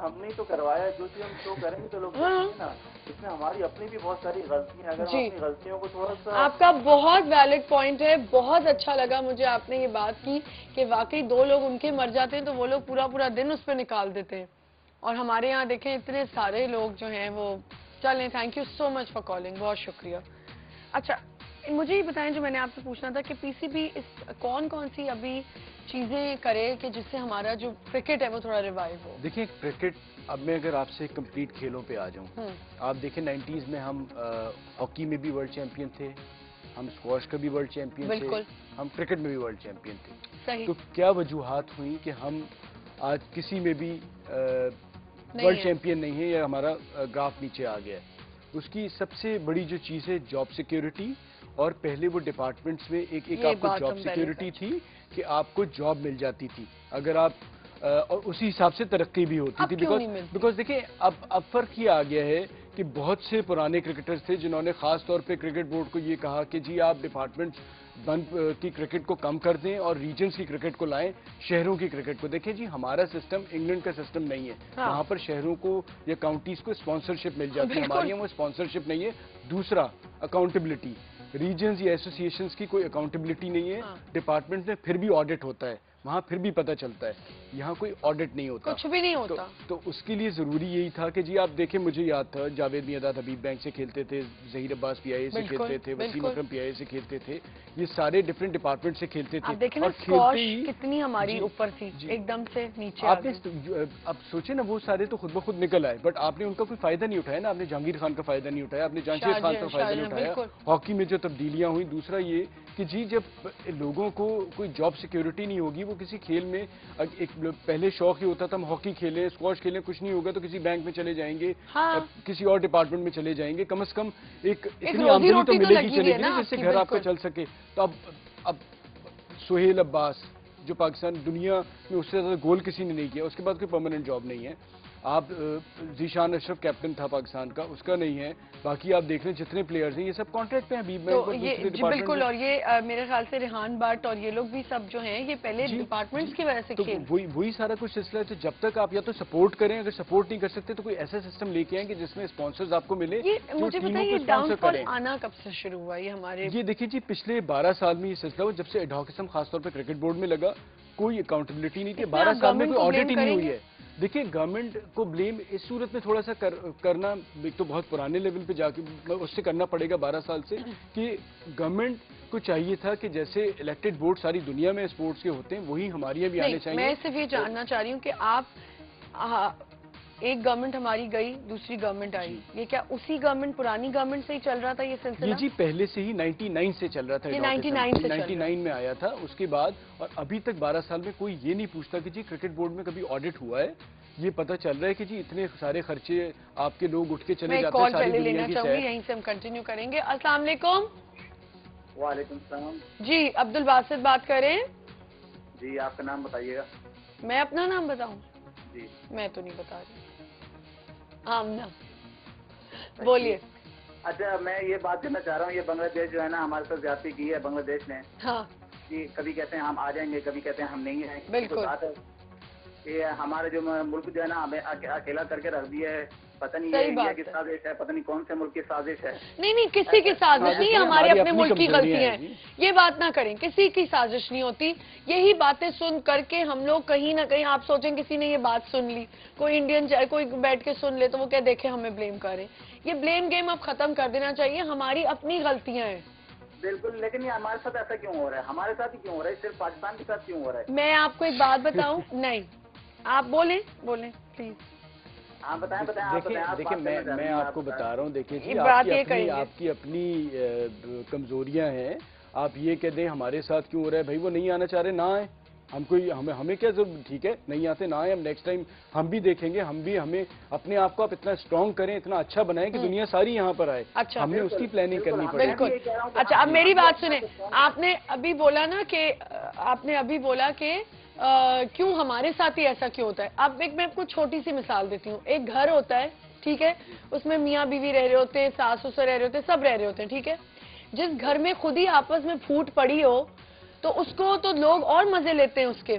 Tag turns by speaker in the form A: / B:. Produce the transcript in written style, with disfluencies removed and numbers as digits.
A: ہم نے تو کروایا, جو چیز ہم شو کریں گے تو لوگ دیکھیں گے نا. اس میں ہماری اپنی بھی بہت ساری غلطیاں ہیں, اگر ہم اپنی غلطیوں کو تھوڑا سا.
B: آپ کا بہت ویلڈ پوائنٹ ہے, بہت اچھا لگا مجھے آپ نے یہ بات کی کہ واقعی دو لوگ ان کے مر جاتے ہیں تو وہ لوگ پورا پورا دن اس پہ نکال دیتے ہیں, اور ہمارے یہاں دیکھیں اتنے سارے لوگ جو ہیں وہ چلیں. Thank you so much for calling, بہت شکریہ. اچھا مجھے یہ بتائیں, جو میں نے آپ سے پوچھنا تھا کہ پی سی بی کون کون سی ابھی چیزیں کرے کہ جس سے ہمارا جو کرکٹ ہے وہ تھوڑا ریوائیو ہو.
C: دیکھیں کرکٹ, اب میں اگر آپ سے کمپلیٹ کھیلوں پہ آ جاؤں, آپ دیکھیں 90s میں ہم ہاکی میں بھی ورلڈ چیمپئن تھے, ہم اسکواش کا بھی ورلڈ چیمپئن تھے, ہم کرکٹ میں بھی ورلڈ چیمپئن تھے. تو کیا وجوہات ہوئی کہ ہم آج کسی میں بھی ورلڈ چیمپئن نہیں ہیں یا ہمارا گراف نیچے آ گیا ہے؟ اس کی سب سے بڑی جو چیز ہے جاب سیکیورٹی, اور پہلے وہ ڈپارٹمنٹس میں ایک آپ کو جاب سیکیورٹی تھی کہ آپ کو جاب مل جاتی تھی اگر آپ, اور اسی حساب سے ترقی بھی ہوتی تھی. بیکاز دیکھیں اب فرق یہ آ گیا ہے کہ بہت سے پرانے کرکٹرز تھے جنہوں نے خاص طور پہ کرکٹ بورڈ کو یہ کہا کہ جی آپ ڈپارٹمنٹس بند کی کرکٹ کو کم کر دیں اور ریجنز کی کرکٹ کو لائیں, شہروں کی کرکٹ کو. دیکھیں جی ہمارا سسٹم انگلینڈ کا سسٹم نہیں ہے, وہاں پر شہروں کو یا کاؤنٹیز کو اسپانسرشپ مل جاتی ہے, ہمارے یہاں وہ اسپانسرشپ نہیں ہے. دوسرا اکاؤنٹیبلٹی, ریجنز یا ایسوسیشنز کی کوئی اکاؤنٹیبلٹی نہیں ہے. ڈپارٹمنٹ میں پھر بھی آڈٹ ہوتا ہے, وہاں پھر بھی پتہ چلتا ہے, یہاں کوئی آڈٹ نہیں ہوتا,
B: کچھ بھی نہیں ہوتا.
C: تو اس کے لیے ضروری یہی تھا کہ جی آپ دیکھیں, مجھے یاد تھا جاوید میاں حبیب بینک سے کھیلتے تھے, ظہیر عباس پی آئی اے سے کھیلتے تھے, وسیم اکرم پی آئی اے سے کھیلتے تھے, یہ سارے ڈفرینٹ ڈپارٹمنٹ سے کھیلتے تھے.
B: اور کھیلتے ہی کتنی ہماری اوپر تھی, ایک دم سے نیچے
C: آپ نے اب سوچے نا, وہ سارے تو خود بخود نکل آئے, بٹ آپ نے ان کا کوئی فائدہ نہیں اٹھایا نا. آپ نے جہانگیر خان کا فائدہ نہیں اٹھایا, آپ نے جہانگیر خان کا فائدہ نہیں اٹھایا. ہاکی میں جو تبدیلیاں ہوئی, دوسرا یہ کہ جی جب لوگوں کو کوئی جاب سیکیورٹی نہیں ہوگی, وہ کسی کھیل میں ایک پہلے شوق ہی ہوتا تھا ہم ہاکی کھیلیں, اسکواش کھیلیں, کچھ نہیں ہوگا تو کسی بینک میں چلے جائیں گے, کسی اور ڈپارٹمنٹ میں چلے جائیں گے, کم از کم ایک اتنی آمدنی تو ملے گی چلے گی جس سے گھر آپ کا چل سکے. تو اب سہیل عباس جو پاکستان دنیا میں اس سے زیادہ گول کسی نے نہیں کیا, اس کے بعد کوئی پرماننٹ جاب نہیں ہے. آپ ذیشان اشرف کیپٹن تھا پاکستان کا, اس کا نہیں ہے. باقی آپ دیکھ لیں جتنے پلیئرز ہیں یہ سب کانٹریکٹ پہ ہیں حبیب بینک.
B: بالکل, اور یہ میرے خیال سے ریحان بٹ اور یہ لوگ بھی سب جو ہیں یہ پہلے ڈپارٹمنٹس کی وجہ سے کھیل,
C: وہی سارا کچھ سلسلہ ہے. تو جب تک آپ یا تو سپورٹ کریں, اگر سپورٹ نہیں کر سکتے تو کوئی ایسا سسٹم لے کے آئیں کہ جس میں اسپانسرز آپ کو ملے.
B: مجھے بتائیں یہ ڈاؤن فال آنا کب سے شروع ہوا یہ ہمارے؟
C: یہ دیکھیں جی پچھلے 12 سال میں یہ سلسلہ ہوا, جب سے ایڈہاکزم خاص طور پہ کرکٹ بورڈ میں لگا, کوئی اکاؤنٹیبلٹی نہیں تھی. 12 سال میں کوئی آڈٹ ہی نہیں ہوئی ہے. دیکھیں گورنمنٹ کو بلیم اس صورت میں تھوڑا سا کرنا, ایک تو بہت پرانے لیول پہ جا کے اس سے کرنا پڑے گا 12 سال سے, کہ گورنمنٹ کو چاہیے تھا کہ جیسے الیکٹڈ بورڈ ساری دنیا میں اسپورٹس کے ہوتے ہیں وہی ہمارے یہاں بھی آنے چاہیے.
B: میں صرف یہ جاننا چاہ رہی ہوں کہ آپ ایک گورنمنٹ ہماری گئی, دوسری گورنمنٹ آئی, یہ کیا اسی گورنمنٹ پرانی گورنمنٹ سے ہی چل رہا تھا یہ سلسلہ؟
C: یہ جی پہلے سے ہی 99 سے چل رہا تھا, 99 میں آیا تھا اس کے بعد, اور ابھی تک 12 سال میں کوئی یہ نہیں پوچھتا کہ جی کرکٹ بورڈ میں کبھی آڈٹ ہوا ہے. یہ پتہ چل رہا ہے کہ جی اتنے سارے خرچے آپ کے لوگ اٹھ کے چلے جاتے ہیں ساری دنیا کی سیر.
B: یہیں سے ہم کنٹینیو کریں گے. السلام علیکم.
A: وعلیکم السلام.
B: جی عبد الباسط بات کر رہے ہیں.
A: جی آپ کا نام بتائیے گا.
B: میں اپنا نام بتاؤں؟
A: جی
B: میں تو نہیں بتا رہی. آمنہ بولیے.
A: اچھا میں یہ بات کرنا چاہ رہا ہوں, یہ بنگلہ دیش جو ہے نا ہمارے ساتھ زیادتی کی ہے بنگلہ دیش نے.
B: ہاں
A: جی کبھی کہتے ہیں ہم آ جائیں گے, کبھی کہتے ہیں ہم نہیں آئیں گے.
B: بالکل.
A: یہ ہمارے جو ملک جو ہے نا ہمیں اکیلا کر کے رکھ دیا ہے. پتہ نہیں یہ انڈیا کی سازش ہے, پتہ نہیں کون سے ملک کی سازش ہے.
B: نہیں کسی کی سازش نہیں, ہمارے اپنے ملک کی غلطیاں ہیں. یہ بات نہ کریں, کسی کی سازش نہیں ہوتی. یہی باتیں سن کر کے ہم لوگ کہیں نہ کہیں آپ سوچیں کسی نے یہ بات سن لی, کوئی انڈین کوئی بیٹھ کے سن لے تو وہ کیا دیکھیں ہمیں بلیم کریں. یہ بلیم گیم اب ختم کر دینا چاہیے, ہماری اپنی غلطیاں ہیں.
A: بالکل, لیکن یہ ہمارے ساتھ ایسا کیوں ہو رہا ہے؟ ہمارے ساتھ ہی کیوں ہو رہا ہے, صرف پاکستان کے ساتھ کیوں ہو رہا ہے؟
B: میں آپ کو ایک بات بتاؤں. نہیں آپ بولیں پلیز.
C: دیکھیں میں آپ کو بتا رہا ہوں, دیکھیں جی آپ کی اپنی کمزوریاں ہیں. آپ یہ کہہ دیں ہمارے ساتھ کیوں ہو رہا ہے, بھائی وہ نہیں آنا چاہ رہے نہ آئے, ہمیں کیا ضرورت, ٹھیک ہے نہیں آتے نہ آئے, ہم نیکسٹ ٹائم ہم بھی دیکھیں گے. ہمیں اپنے آپ کو آپ اتنا اسٹرانگ کریں, اتنا اچھا بنائیں کہ دنیا ساری یہاں پر آئے. ہم نے اس کی پلاننگ کرنی پڑے گی.
B: اچھا اب میری بات سنیں, آپ نے ابھی بولا کہ کیوں ہمارے ساتھ ہی ایسا کیوں ہوتا ہے. اب میں آپ کو چھوٹی سی مثال دیتی ہوں. ایک گھر ہوتا ہے, ٹھیک ہے, اس میں میاں بیوی رہ رہے ہوتے ہیں, ساس سسر رہ رہے ہوتے ہیں, سب رہ رہے ہوتے ہیں, ٹھیک ہے. جس گھر میں خود ہی آپس میں پھوٹ پڑی ہو تو اس کو تو لوگ اور مزے لیتے ہیں اس کے,